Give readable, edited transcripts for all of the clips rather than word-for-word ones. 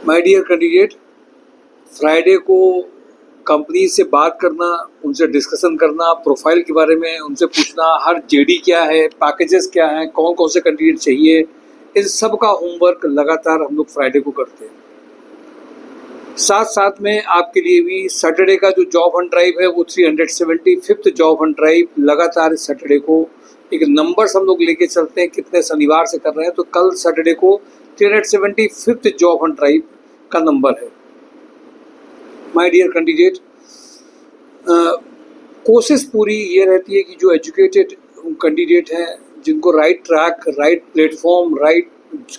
My dear candidate, Friday को company से बात करना, उनसे डिस्कशन करना, प्रोफाइल के बारे में उनसे पूछना, हर जेडी क्या है, पैकेजेस क्या हैं, कौन कौन से कैंडिडेट चाहिए, इन सब का होमवर्क लगातार हम लोग फ्राइडे को करते हैं। साथ साथ में आपके लिए भी सैटरडे का जो जॉब हंट ड्राइव है वो 375th जॉब हंट ड्राइव लगातार इस सैटरडे को एक नंबर्स हम लोग लेके चलते हैं कितने शनिवार से कर रहे हैं। तो कल सैटरडे को 375th जॉब हंट ड्राइव का नंबर है। माय डियर कैंडिडेट, कोशिश पूरी ये रहती है कि जो एजुकेटेड कैंडिडेट हैं, जिनको right track, right platform, right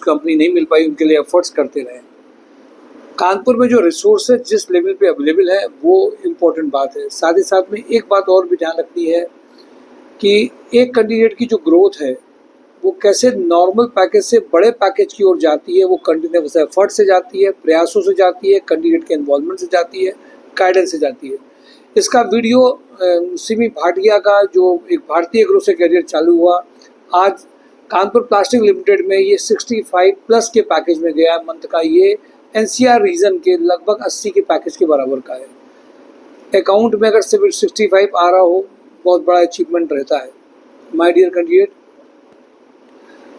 company नहीं मिल पाई, उनके लिए एफर्ट्स करते रहें। कानपुर में जो रिसोर्सेज जिस लेवल पे अवेलेबल है वो इम्पोर्टेंट बात है। साथ ही साथ में एक बात और भी ध्यान रखनी है कि एक कैंडिडेट की जो ग्रोथ है वो कैसे नॉर्मल पैकेज से बड़े पैकेज की ओर जाती है। वो कंटिन्यूस एफर्ट से जाती है, प्रयासों से जाती है, कैंडिडेट के इन्वॉल्वमेंट से जाती है, गाइडेंस से जाती है। इसका वीडियो सिमी भाटिया का जो एक भारतीय ग्रुप से करियर चालू हुआ, आज कानपुर प्लास्टिक लिमिटेड में ये 65+ के पैकेज में गया। मंथ का ये एनसीआर रीजन के लगभग 80 के पैकेज के बराबर का है। अकाउंट में अगर सिर्फ 65 आ रहा हो, बहुत बड़ा अचीवमेंट रहता है। माय डियर कैंडिडेट,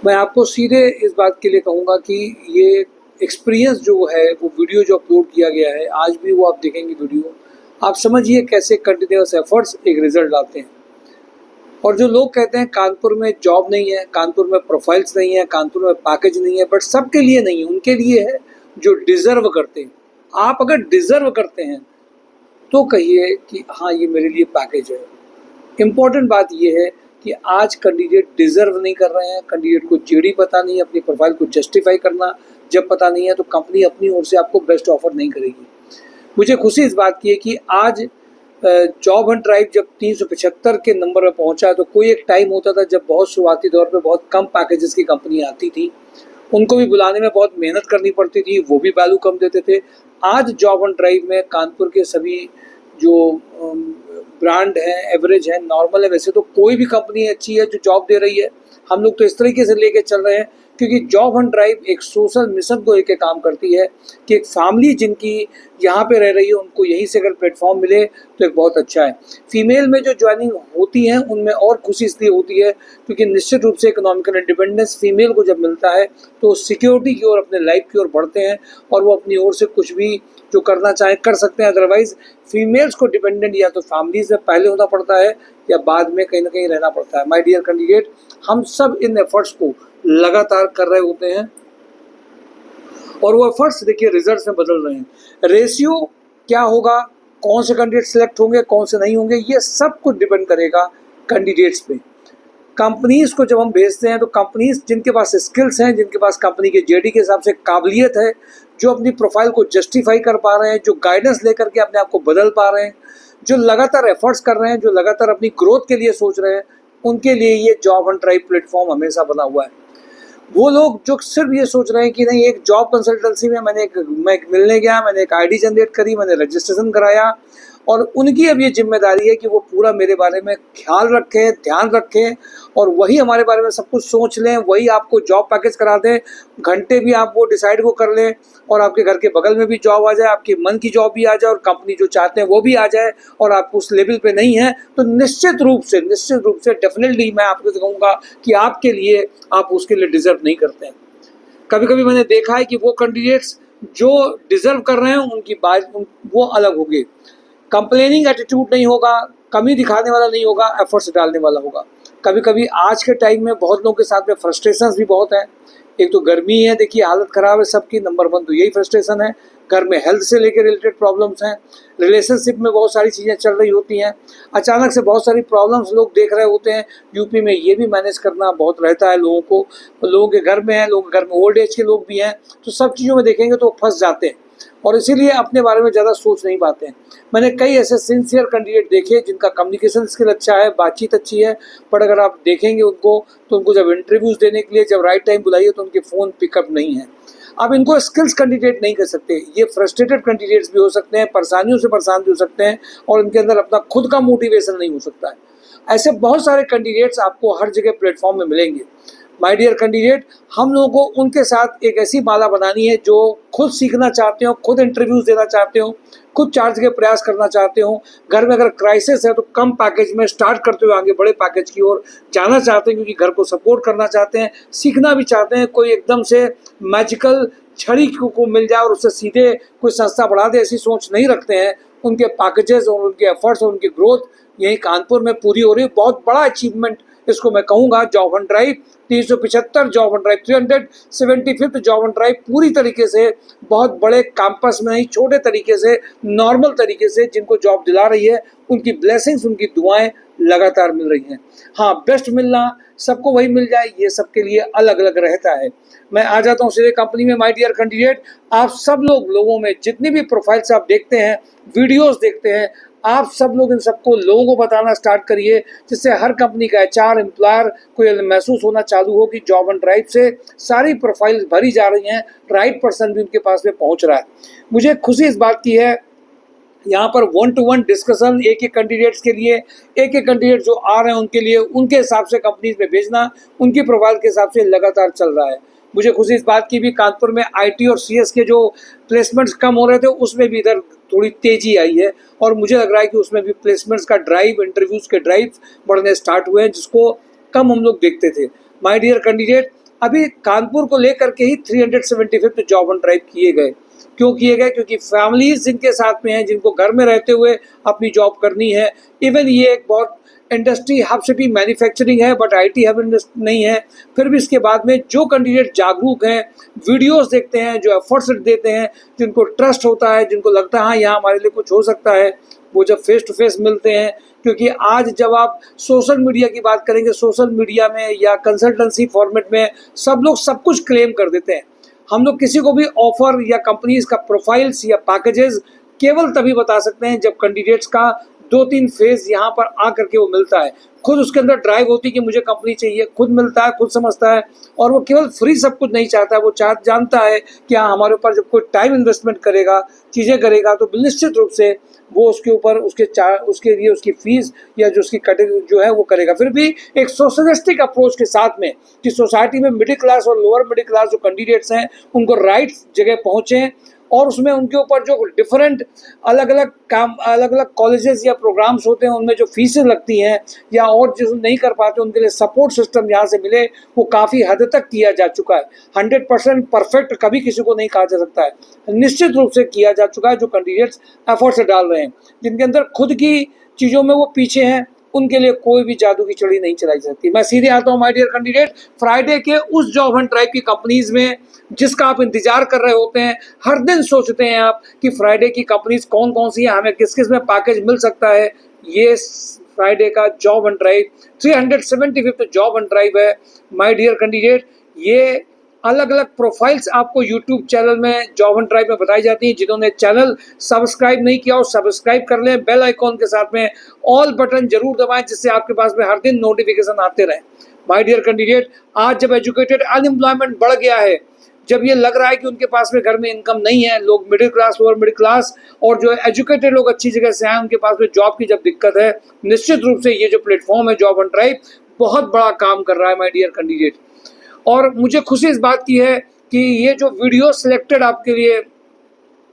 मैं आपको सीधे इस बात के लिए कहूँगा कि ये एक्सपीरियंस जो है, वो वीडियो जो अपलोड किया गया है, आज भी वो आप देखेंगे वीडियो, आप समझिए कैसे कंटिन्यूस एफर्ट्स एक रिजल्ट लाते हैं। और जो लोग कहते हैं कानपुर में जॉब नहीं है, कानपुर में प्रोफाइल्स नहीं है, कानपुर में पैकेज नहीं है, बट सबके लिए नहीं है, उनके लिए है जो डिज़र्व करते हैं। आप अगर डिज़र्व करते हैं तो कहिए कि हाँ, ये मेरे लिए पैकेज है। इम्पॉर्टेंट बात ये है कि आज कैंडिडेट डिज़र्व नहीं कर रहे हैं। कैंडिडेट को जेडी पता नहीं है, अपनी प्रोफाइल को जस्टिफाई करना जब पता नहीं है तो कंपनी अपनी ओर से आपको बेस्ट ऑफर नहीं करेगी। मुझे खुशी इस बात की है कि आज जॉब हंट ड्राइव जब 375 के नंबर में पहुंचा, तो कोई एक टाइम होता था जब बहुत शुरुआती दौर पे बहुत कम पैकेजेस की कंपनी आती थी, उनको भी बुलाने में बहुत मेहनत करनी पड़ती थी, वो भी वैल्यू कम देते थे। आज जॉब हंट ड्राइव में कानपुर के सभी जो ब्रांड है, एवरेज है, नॉर्मल है, वैसे तो कोई भी कंपनी अच्छी है जो जॉब दे रही है। हम लोग तो इस तरीके से लेके चल रहे हैं क्योंकि जॉब हंट ड्राइव एक सोशल मिशन को लेकर काम करती है कि एक फैमिली जिनकी यहाँ पे रह रही है उनको यहीं से अगर प्लेटफॉर्म मिले तो एक बहुत अच्छा है। फीमेल में जो ज्वाइनिंग होती है उनमें और खुशी इसलिए होती है क्योंकि निश्चित रूप से इकोनॉमिकल इंडिपेंडेंस फीमेल को जब मिलता है तो सिक्योरिटी की ओर, अपने लाइफ की ओर बढ़ते हैं और वो अपनी ओर से कुछ भी जो करना चाहे कर सकते हैं। अदरवाइज फीमेल्स को डिपेंडेंट या तो फैमिली से पहले होना पड़ता है या बाद में कहीं ना कहीं रहना पड़ता है। माय डियर कैंडिडेट, हम सब इन एफर्ट्स को लगातार कर रहे होते हैं और वो एफर्ट्स देखिए रिजल्ट्स में बदल रहे हैं। रेशियो क्या होगा, कौन से कैंडिडेट सिलेक्ट होंगे, कौन से नहीं होंगे, ये सब कुछ डिपेंड करेगा कैंडिडेट्स पे। कंपनीज को जब हम भेजते हैं तो कंपनीज जिनके पास स्किल्स हैं, जिनके पास कंपनी के जेडी के हिसाब से काबिलियत है, जो अपनी प्रोफाइल को जस्टिफाई कर पा रहे हैं, जो गाइडेंस लेकर के अपने आप को बदल पा रहे हैं, जो लगातार एफर्ट्स कर रहे हैं, जो लगातार अपनी ग्रोथ के लिए सोच रहे हैं, उनके लिए ये जॉब हंट ड्राइव प्लेटफॉर्म हमेशा बना हुआ है। वो लोग जो सिर्फ ये सोच रहे हैं कि नहीं, एक जॉब कंसल्टेंसी में मैं मिलने गया, मैंने एक आईडी जनरेट करी, मैंने रजिस्ट्रेशन कराया और उनकी अब ये जिम्मेदारी है कि वो पूरा मेरे बारे में ख्याल रखें, ध्यान रखें और वही हमारे बारे में सब कुछ सोच लें, वही आपको जॉब पैकेज करा दें, घंटे भी आप वो डिसाइड को कर लें और आपके घर के बगल में भी जॉब आ जाए, आपके मन की जॉब भी आ जाए और कंपनी जो चाहते हैं वो भी आ जाए और आप उस लेवल पे नहीं है तो निश्चित रूप से डेफिनेटली मैं आपको कहूँगा कि आपके लिए आप उसके लिए डिजर्व नहीं करते हैं। कभी कभी मैंने देखा है कि वो कैंडिडेट्स जो डिजर्व कर रहे हैं उनकी बात वो अलग होगी। कंप्लेनिंग एटीट्यूड नहीं होगा, कमी दिखाने वाला नहीं होगा, एफर्ट्स डालने वाला होगा। कभी कभी आज के टाइम में बहुत लोगों के साथ में फ्रस्ट्रेशंस भी बहुत है। एक तो गर्मी है, देखिए हालत ख़राब है सबकी, नंबर 1 तो यही फ्रस्ट्रेशन है। घर में हेल्थ से लेकर रिलेटेड प्रॉब्लम्स हैं, रिलेशनशिप में बहुत सारी चीज़ें चल रही होती हैं, अचानक से बहुत सारी प्रॉब्लम्स लोग देख रहे होते हैं। यूपी में ये भी मैनेज करना बहुत रहता है लोगों को, लोगों के घर में है, लोगों के घर में ओल्ड एज के लोग भी हैं, तो सब चीज़ों में देखेंगे तो फंस जाते हैं और इसीलिए अपने बारे में ज़्यादा सोच नहीं पाते हैं। मैंने कई ऐसे सिंसियर कैंडिडेट देखे जिनका कम्युनिकेशन स्किल अच्छा है, बातचीत अच्छी है, पर अगर आप देखेंगे उनको तो उनको जब इंटरव्यूज़ देने के लिए जब राइट टाइम बुलाइए तो उनके फ़ोन पिकअप नहीं है। आप इनको स्किल्स कैंडिडेट नहीं कर सकते, ये फ्रस्ट्रेटेड कैंडिडेट्स भी हो सकते हैं, परेशानियों से परेशान भी हो सकते हैं और इनके अंदर अपना खुद का मोटिवेशन नहीं हो सकता है। ऐसे बहुत सारे कैंडिडेट्स आपको हर जगह प्लेटफॉर्म में मिलेंगे। माय डियर कैंडिडेट, हम लोगों को उनके साथ एक ऐसी माला बनानी है जो खुद सीखना चाहते हो, खुद इंटरव्यूज देना चाहते हो, खुद चार्ज के प्रयास करना चाहते हो, घर में अगर क्राइसिस है तो कम पैकेज में स्टार्ट करते हुए आगे बड़े पैकेज की ओर जाना चाहते हैं, क्योंकि घर को सपोर्ट करना चाहते हैं, सीखना भी चाहते हैं। कोई एकदम से मैजिकल छड़ी को मिल जाए और उससे सीधे कोई संस्था बढ़ा दे, ऐसी सोच नहीं रखते हैं। उनके पैकेजेस और उनके एफर्ट्स और उनकी ग्रोथ यही कानपुर में पूरी हो रही है। बहुत बड़ा अचीवमेंट इसको मैं कहूँगा। Job on drive 375 job on drive, 375 job on drive पूरी तरीके से बहुत बड़े कैंपस में नहीं, छोटे तरीके से, नॉर्मल तरीके से जिनको जॉब दिला रही है, उनकी ब्लेसिंग्स, उनकी दुआएं लगातार मिल रही हैं। हाँ, बेस्ट मिलना, सबको वही मिल जाए, ये सबके लिए अलग अलग रहता है। मैं आ जाता हूँ सीधे कंपनी में। माय डियर कैंडिडेट, आप सब लोगों में जितनी भी प्रोफाइल्स आप देखते हैं, वीडियोस देखते हैं, आप सब लोग इन सबको लोगों को बताना स्टार्ट करिए, जिससे हर कंपनी का एचआर एम्प्लॉयर को ये महसूस होना चालू हो कि जॉब ऑन ड्राइव से सारी प्रोफाइल्स भरी जा रही हैं, राइट पर्सन भी उनके पास में पहुंच रहा है। मुझे खुशी इस बात की है, यहाँ पर 1-to-1 डिस्कशन एक एक कैंडिडेट्स के लिए, एक एक कैंडिडेट जो आ रहे हैं उनके लिए, उनके हिसाब से कंपनीज में भेजना, उनकी प्रोफाइल के हिसाब से लगातार चल रहा है। मुझे खुशी इस बात की भी, कानपुर में आईटी और सीएस के जो प्लेसमेंट्स कम हो रहे थे, उसमें भी इधर थोड़ी तेजी आई है, और मुझे लग रहा है कि उसमें भी प्लेसमेंट्स का ड्राइव, इंटरव्यूज़ के ड्राइव बढ़ने स्टार्ट हुए हैं, जिसको कम हम लोग देखते थे। माय डियर कैंडिडेट, अभी कानपुर को लेकर के ही 375 जॉब ऑन ड्राइव किए गए। क्यों किए गए? क्योंकि फैमिलीज जिनके साथ में हैं, जिनको घर में रहते हुए अपनी जॉब करनी है, इवन ये एक बहुत इंडस्ट्री हब सिटी मैन्युफैक्चरिंग है, बट आईटी हब नहीं है, फिर भी इसके बाद में जो कैंडिडेट जागरूक हैं, वीडियोस देखते हैं, जो एफर्ट्स देते हैं, जिनको ट्रस्ट होता है, जिनको लगता है हाँ यहाँ हमारे लिए कुछ हो सकता है, वो जब फेस टू फेस मिलते हैं। क्योंकि आज जब आप सोशल मीडिया की बात करेंगे, सोशल मीडिया में या कंसल्टेंसी फॉर्मेट में सब लोग सब कुछ क्लेम कर देते हैं। हम लोग किसी को भी ऑफर या कंपनीज का प्रोफाइल्स या पैकेजेस केवल तभी बता सकते हैं जब कैंडिडेट्स का 2-3 फेज यहाँ पर आ करके वो मिलता है, खुद उसके अंदर ड्राइव होती है कि मुझे कंपनी चाहिए, खुद मिलता है, खुद समझता है, और वो केवल फ्री सब कुछ नहीं चाहता है, वो जानता है कि हाँ हमारे ऊपर जब कोई टाइम इन्वेस्टमेंट करेगा, चीज़ें करेगा, तो निश्चित रूप से वो उसके ऊपर उसके लिए उसकी फीस या जो उसकी कैटेगरी जो है वो करेगा। फिर भी एक सोशलिस्टिक अप्रोच के साथ में कि सोसाइटी में मिडिल क्लास और लोअर मिडिल क्लास जो कैंडिडेट्स हैं उनको राइट जगह पहुँचें, और उसमें उनके ऊपर जो डिफरेंट अलग अलग कॉलेजेस या प्रोग्राम्स होते हैं, उनमें जो फीसें लगती हैं या और जो नहीं कर पाते उनके लिए सपोर्ट सिस्टम यहाँ से मिले, वो काफ़ी हद तक किया जा चुका है। 100% परफेक्ट कभी किसी को नहीं कहा जा सकता है, निश्चित रूप से किया जा चुका है। जो कैंडिडेट्स एफर्ट से डाल रहे हैं, जिनके अंदर खुद की चीज़ों में वो पीछे हैं, उनके लिए कोई भी जादू की छड़ी नहीं चलाई सकती। मैं सीधे आता हूँ माय डियर कैंडिडेट, फ्राइडे के उस जॉब एंड ड्राइव की कंपनीज में जिसका आप इंतजार कर रहे होते हैं, हर दिन सोचते हैं आप कि फ्राइडे की कंपनीज कौन कौन सी है, हमें किस किस में पैकेज मिल सकता है। ये फ्राइडे का job and drive 375 job and drive है माय डियर कैंडिडेट। ये अलग अलग प्रोफाइल्स आपको यूट्यूब चैनल में जॉब एंड ड्राइव में बताई जाती हैं। जिन्होंने चैनल सब्सक्राइब नहीं किया हो सब्सक्राइब कर लें, बेल आइकॉन के साथ में ऑल बटन जरूर दबाएं, जिससे आपके पास में हर दिन नोटिफिकेशन आते रहें। माय डियर कैंडिडेट, आज जब एजुकेटेड अनएम्प्लॉयमेंट बढ़ गया है, जब ये लग रहा है कि उनके पास में घर में इनकम नहीं है, लोग middle class, lower middle class और जो एजुकेटेड लोग अच्छी जगह से आए, उनके पास में जॉब की जब दिक्कत है, निश्चित रूप से ये जो प्लेटफॉर्म है जॉब एंड ड्राइव बहुत बड़ा काम कर रहा है माय डियर कैंडिडेट। और मुझे खुशी इस बात की है कि ये जो वीडियो सिलेक्टेड आपके लिए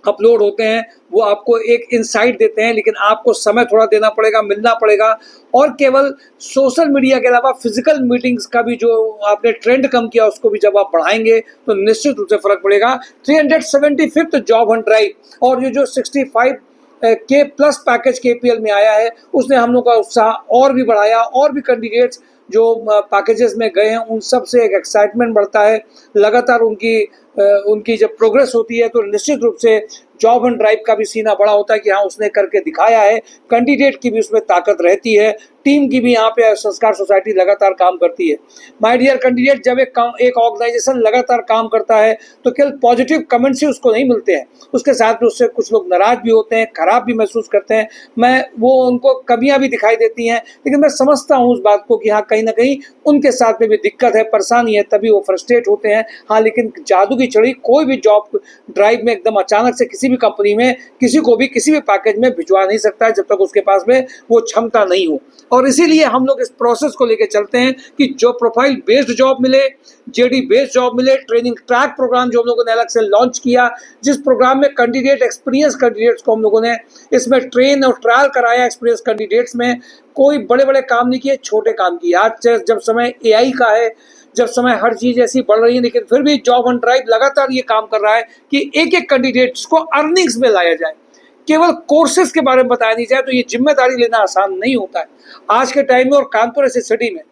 अपलोड होते हैं वो आपको एक इंसाइट देते हैं, लेकिन आपको समय थोड़ा देना पड़ेगा, मिलना पड़ेगा। और केवल सोशल मीडिया के अलावा फिजिकल मीटिंग्स का भी जो आपने ट्रेंड कम किया उसको भी जब आप बढ़ाएंगे तो निश्चित रूप से फर्क पड़ेगा। 375 जॉब एंड ड्राइव और ये जो 65 के प्लस पैकेज KPL में आया है, उसने हम लोग का उत्साह और भी बढ़ाया, और भी कैंडिडेट्स जो पैकेजेस में गए हैं उन सब से एक एक्साइटमेंट बढ़ता है। लगातार उनकी जब प्रोग्रेस होती है तो निश्चित रूप से जॉब एंड ड्राइव का भी सीना बड़ा होता है कि हाँ उसने करके दिखाया है। कैंडिडेट की भी उसमें ताकत रहती है, टीम की भी यहाँ पे संस्कार सोसाइटी लगातार काम करती है। माय डियर कैंडिडेट, जब एक ऑर्गेनाइजेशन लगातार काम करता है तो केवल पॉजिटिव कमेंट्स ही उसको नहीं मिलते हैं, उसके साथ में उससे कुछ लोग नाराज भी होते हैं, खराब भी महसूस करते हैं, वो उनको कमियां भी दिखाई देती हैं। लेकिन मैं समझता हूँ उस बात को कि हाँ कहीं ना कहीं उनके साथ में भी दिक्कत है, परेशानी है, तभी वो फ्रस्ट्रेट होते हैं। हाँ, लेकिन जादू की नहीं चढ़ी, कोई भी जॉब ड्राइव में एकदम अचानक से किसी भी कंपनी में किसी को भी किसी भी पैकेज में भिजवा नहीं सकता है जब तक उसके पास में वो क्षमता नहीं हो। और इसीलिए हम लोग इस प्रोसेस को लेकर चलते हैं कि जो प्रोफाइल बेस्ड जॉब मिले, जेडी बेस्ड जॉब मिले, ट्रेनिंग ट्रैक प्रोग्राम जो हम लोगों ने अलग से लॉन्च किया, जिस प्रोग्राम में कैंडिडेट एक्सपीरियंस कैंडिडेट्स को हम लोगों ने इसमें ट्रेन और ट्रायल कराया। एक्सपीरियंस कैंडिडेट्स में कोई बड़े बड़े काम नहीं किए, छोटे काम किए। आज जब समय एआई का है, जब समय हर चीज़ ऐसी बढ़ रही है, लेकिन फिर भी जॉब ऑन ड्राइव लगातार ये काम कर रहा है कि एक एक कैंडिडेट्स को अर्निंग्स में लाया जाए, केवल कोर्सेज के बारे में बताया नहीं जाए। तो ये जिम्मेदारी लेना आसान नहीं होता है आज के टाइम में, और कानपुर ऐसी सिटी में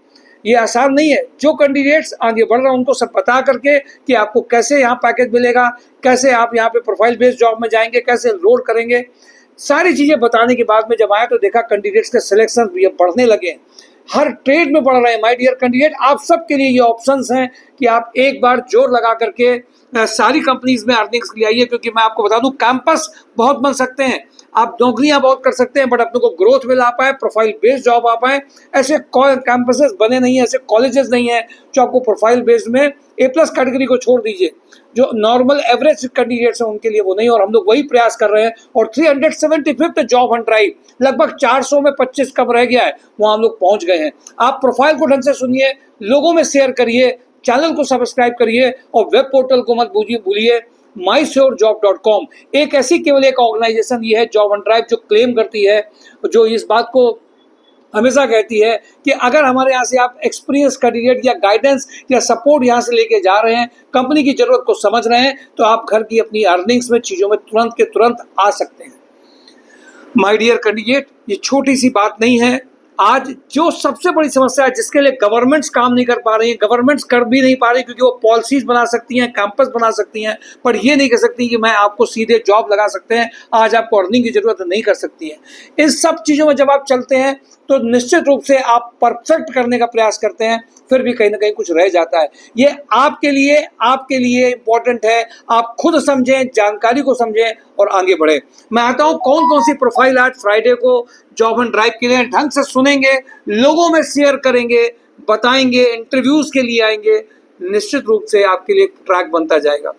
ये आसान नहीं है। जो कैंडिडेट्स आगे बढ़ रहे हैं उनको सब बता करके कि आपको कैसे यहाँ पैकेज मिलेगा, कैसे आप यहाँ पे प्रोफाइल बेस्ड जॉब में जाएंगे, कैसे एनरोल करेंगे, सारी चीज़ें बताने के बाद में जब आए तो देखा कैंडिडेट्स के सिलेक्शन भी अब बढ़ने लगे हैं, हर ट्रेड में बढ़ रहे हैं। माय डियर कैंडिडेट, आप सबके लिए ये ऑप्शंस हैं कि आप एक बार जोर लगा करके सारी कंपनीज में अर्निंग्स के लिए आइए, क्योंकि मैं आपको बता दूं कैंपस बहुत बन सकते हैं, आप नौकरियां बहुत कर सकते हैं, बट अपने को ग्रोथ मिल आ पाए, प्रोफाइल बेस्ड जॉब आ पाए, ऐसे कैंपसेस बने नहीं है, ऐसे कॉलेजेस नहीं है जो आपको प्रोफाइल बेस्ड में ए प्लस कैटेगरी को छोड़ दीजिए, जो नॉर्मल एवरेज कैंडिडेट्स हैं उनके लिए वो नहीं। और हम लोग वही प्रयास कर रहे हैं। और 375th जॉब ऑन ड्राइव लगभग 400 में 25 कम रह गया है, वहाँ हम लोग पहुँच गए हैं। आप प्रोफाइल को ढंग से सुनिए, लोगों में शेयर करिए, चैनल को सब्सक्राइब करिए और वेब पोर्टल को मत भूलिए। mysurejob.com एक ऐसी केवल एक ऑर्गेनाइजेशन ये है जॉब ऑन ड्राइव जो क्लेम करती है, जो इस बात को हमेशा कहती है कि अगर हमारे यहाँ से आप एक्सपीरियंस कैंडिडेट या गाइडेंस या सपोर्ट यहाँ से लेके जा रहे हैं, कंपनी की ज़रूरत को समझ रहे हैं, तो आप घर की अपनी अर्निंग्स में चीज़ों में तुरंत के तुरंत आ सकते हैं। माय डियर कैंडिडेट, ये छोटी सी बात नहीं है। आज जो सबसे बड़ी समस्या है जिसके लिए गवर्नमेंट्स काम नहीं कर पा रही हैं, गवर्नमेंट्स कर भी नहीं पा रही क्योंकि वो पॉलिसीज बना सकती हैं, कैंपस बना सकती हैं, पर ये नहीं कर सकती कि मैं आपको सीधे जॉब लगा सकते हैं, आज आपको अर्निंग की जरूरत नहीं कर सकती है। इन सब चीज़ों में जब आप चलते हैं तो निश्चित रूप से आप परफेक्ट करने का प्रयास करते हैं, फिर भी कहीं ना कहीं कुछ रह जाता है। ये आपके लिए इम्पोर्टेंट है। आप खुद समझें, जानकारी को समझें और आगे बढ़े। मैं आता हूँ कौन कौन सी प्रोफाइल आज फ्राइडे को जॉब एंड ड्राइव के लिए ढंग से सुनेंगे, लोगों में शेयर करेंगे, बताएंगे, इंटरव्यूज के लिए आएंगे, निश्चित रूप से आपके लिए ट्रैक बनता जाएगा।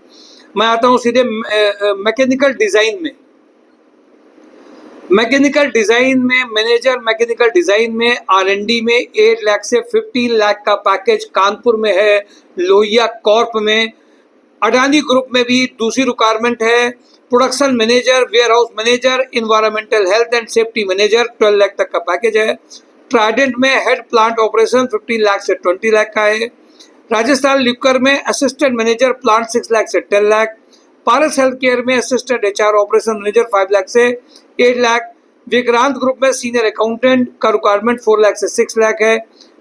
मैं आता हूँ सीधे मैकेनिकल डिजाइन में। मैकेनिकल डिजाइन में मैनेजर, मैकेनिकल डिजाइन में R&D में 8 लाख से 15 लाख का पैकेज कानपुर में है, लोहिया कॉर्प में। अडानी ग्रुप में भी दूसरी रिक्वायरमेंट है, production manager, warehouse manager, environmental health and safety manager, 12 lakh तक का पैकेज है। ट्राइडेंट में हेड प्लांट ऑपरेशन 15 लाख से 20 लाख का है। राजस्थान लिक्वर में असिस्टेंट मैनेजर प्लांट 6 लाख से 10 लाख। पारस हेल्थ केयर में assistant HR operation manager 5 lakh से 8 लाख। विक्रांत ग्रुप में सीनियर अकाउंटेंट का रिक्वायरमेंट 4 लाख से 6 लाख है।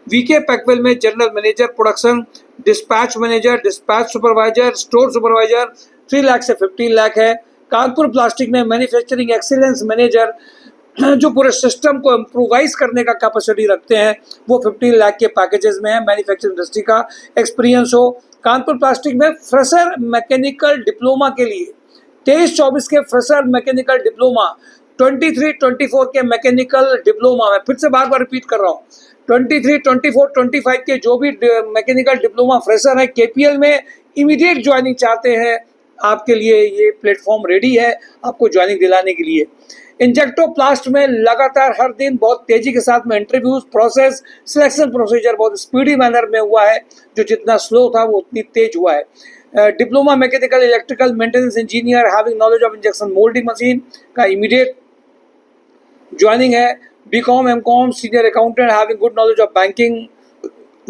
वीके पैकवेल में general manager production, dispatch manager, dispatch supervisor, store supervisor 3 lakh से 15 लाख है। कानपुर प्लास्टिक में मैन्युफैक्चरिंग एक्सीलेंस मैनेजर, जो पूरे सिस्टम को इम्प्रोवाइज करने का कैपेसिटी रखते हैं, वो 15 लाख के पैकेजेस में है। मैन्युफैक्चरिंग इंडस्ट्री का एक्सपीरियंस हो। कानपुर प्लास्टिक में फ्रेशर मैकेनिकल डिप्लोमा के लिए 23-24 के फ्रेशर मैकेनिकल डिप्लोमा, 23-24 के मैकेनिकल डिप्लोमा, मैं फिर से बार बार रिपीट कर रहा हूँ, 23, 24, 25 के जो भी मैकेनिकल डिप्लोमा फ्रेशर है KPL में इमीडिएट ज्वाइनिंग चाहते हैं, आपके लिए ये प्लेटफॉर्म रेडी है आपको ज्वाइनिंग दिलाने के लिए। इंजेक्टोप्लास्ट में लगातार हर दिन बहुत तेजी के साथ में इंटरव्यूज प्रोसेस, सिलेक्शन प्रोसीजर बहुत स्पीडी मैनर में हुआ है, जो जितना स्लो था वो उतनी तेज हुआ है। Diploma mechanical electrical maintenance engineer having knowledge of injection moulding machine का इमीडिएट ज्वाइनिंग है। BCom MCom senior accountant having good knowledge of banking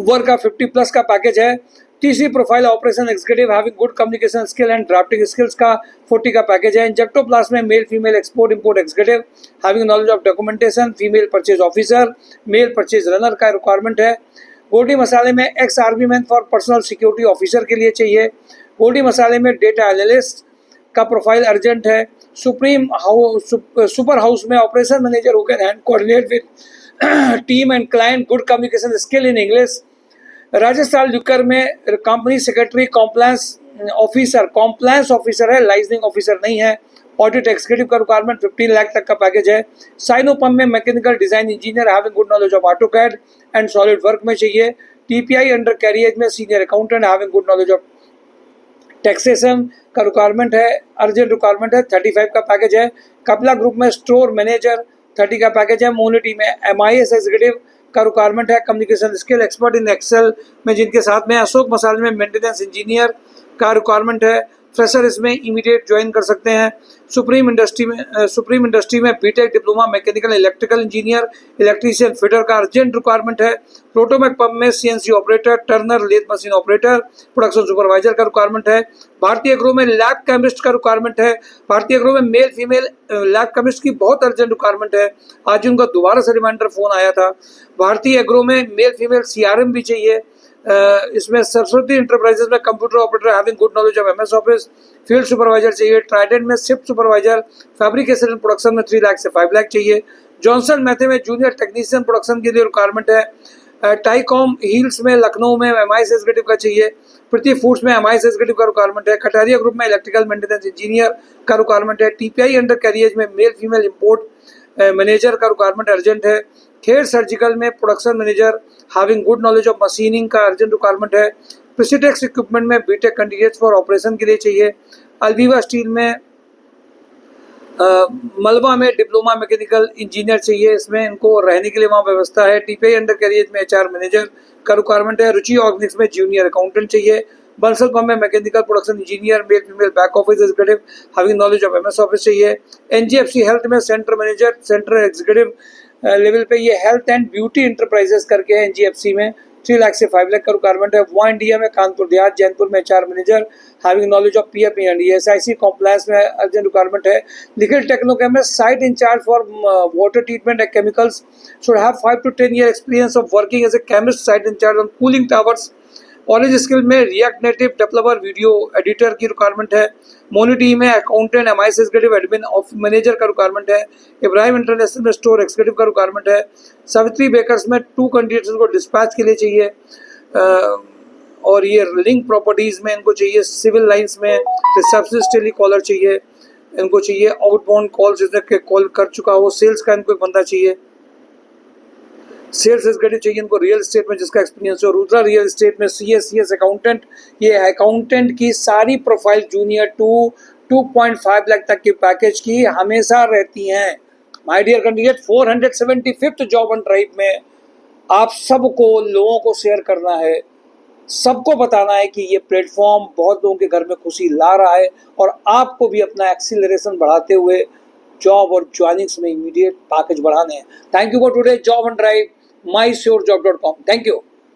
work का 50+ का पैकेज है। तीसरी profile operation executive having good communication skill and drafting skills का 40 का package है। Injectoplast में male female export import executive having knowledge of documentation, female purchase officer, male purchase runner का requirement है। गोल्डी मसाले में ex army man for personal security officer के लिए चाहिए। गोल्डी मसाले में डेटा एनालिस्ट का प्रोफाइल अर्जेंट है। सुपर हाउस में operation manager who can hand coordinate with team and client, good communication skill in English. Rajasthan liquor में कंपनी सेक्रेटरी कॉम्प्लायंस ऑफिसर है, लाइसेंसिंग ऑफिसर नहीं है। ऑडिट एग्जीक्यूटिव का रिक्वायरमेंट 15 लाख तक का पैकेज है। साइनोपम में mechanical design engineer having good knowledge of AutoCAD and solid work में चाहिए। TPI अंडर कैरियर में senior accountant having good knowledge of taxation का रिक्वायरमेंट है, अर्जेंट रिक्वायरमेंट है, 35 का पैकेज है। कपला ग्रुप में स्टोर मैनेजर 30 का पैकेज है। मोनिटी में MIS एग्जीक्यूटिव का रिक्वायरमेंट है। Communication skill expert in Excel में जिनके साथ में अशोक मसाले में मेंटेनेंस इंजीनियर का रिक्वायरमेंट है। फ्रेशर इसमें इमीडिएट ज्वाइन कर सकते हैं। सुप्रीम इंडस्ट्री में BTech diploma mechanical electrical engineer electrician fitter का अर्जेंट रिक्वायरमेंट है। प्रोटोमेक पंप में CNC operator, turner lathe machine operator, production supervisor का रिक्वायरमेंट है। भारतीय एग्रो में लैब केमिस्ट का रिक्वायरमेंट है। भारतीय एग्रो में मेल फीमेल लैब केमिस्ट की बहुत अर्जेंट रिक्वायरमेंट है। आज उनका दोबारा से रिमाइंडर फोन आया था। भारतीय एग्रो में मेल फीमेल CRM भी चाहिए। इसमें सरस्वती इंटरप्राइजेज में computer operator having good knowledge of MS office, field supervisor चाहिए। ट्राइडेंट में shift supervisor, fabrication and production में 3 लाख से 5 लाख चाहिए। जॉनसन मैथे में जूनियर टेक्नीशियन प्रोडक्शन के लिए रिक्वायरमेंट है। टाइकॉम हील्स में लखनऊ में MIS एग्जीक्यूटिव का चाहिए। प्रति फूड्स में MIS एग्जीक्यूटिव का रिक्वायरमेंट है। कटारिया ग्रुप में इलेक्ट्रिकल मेंटेनेंस इंजीनियर का रिक्वायरमेंट है। TPI अंडर कैरियज में मेल फीमेल इंपोर्ट मैनेजर का रिक्वायरमेंट अर्जेंट है। खेर सर्जिकल में production manager having good knowledge of machining का अर्जेंट रिक्वायरमेंट है। प्रेसिडेक्स इक्विपमेंट में बीटेक कैंडिडेट्स फॉर ऑपरेशन के लिए चाहिए। अल्वीवा स्टील में मलबा में डिप्लोमा मैकेनिकल इंजीनियर चाहिए। इसमें इनको रहने के लिए वहाँ व्यवस्था है। TPI अंडर कैरियज में HR मैनेजर का रिक्वायरमेंट है। रुचि ऑर्गेनिक्स में जूनियर अकाउंटेंट चाहिए। बंसल पंप में mechanical production engineer male female back office executive having knowledge of MS office चाहिए। NGFC हेल्थ में centre manager, centre executive level पे ये हेल्थ एंड ब्यूटी इंटरप्राइजेस करके है। NGFC में 3 लाख से 5 लाख का रिक्वायरमेंट है। वो इंडिया में कानपुर देहात जैनपुर में HR manager having knowledge of PF and SIC compliance में अर्जेंट रिक्वायरमेंट है। लिखित टेक्नोकेम में site incharge for water treatment and chemicals should have 5 to 10 year experience of working as a chemist site incharge on cooling towers. Orange Skill में React Native developer video editor की requirement है। मोनिटी में accountant MIS executive admin of manager का requirement है। Ibrahim international में store executive का requirement है। सावित्री बेकर्स में 2 कैंडिडेट्स को डिस्पैच के लिए चाहिए। और ये लिंक प्रॉपर्टीज में इनको चाहिए। सिविल लाइंस में रिसेप्शनिस्ट टेली कॉलर चाहिए इनको चाहिए। आउटबाउंड कॉल्स जिसने कॉल कर चुका हो। सेल्स का इनको एक बंदा चाहिए। सेल्स एग्जीक्यूटिव चाहिए इनको रियल एस्टेट में जिसका एक्सपीरियंस हो। रुद्रा रियल एस्टेट में CS अकाउंटेंट। ये अकाउंटेंट की सारी प्रोफाइल जूनियर 2.5 लाख तक के पैकेज की हमेशा रहती हैं। My dear candidate, 475th job on drive में आप सबको लोगों को शेयर करना है, सबको बताना है कि ये प्लेटफॉर्म बहुत लोगों के घर में खुशी ला रहा है और आपको भी अपना एक्सीलरेशन बढ़ाते हुए जॉब और ज्वाइनिंग्स में इमीडिएट पैकेज बढ़ाने हैं। Thank you for today job on drive, mysurejob.com। Thank you.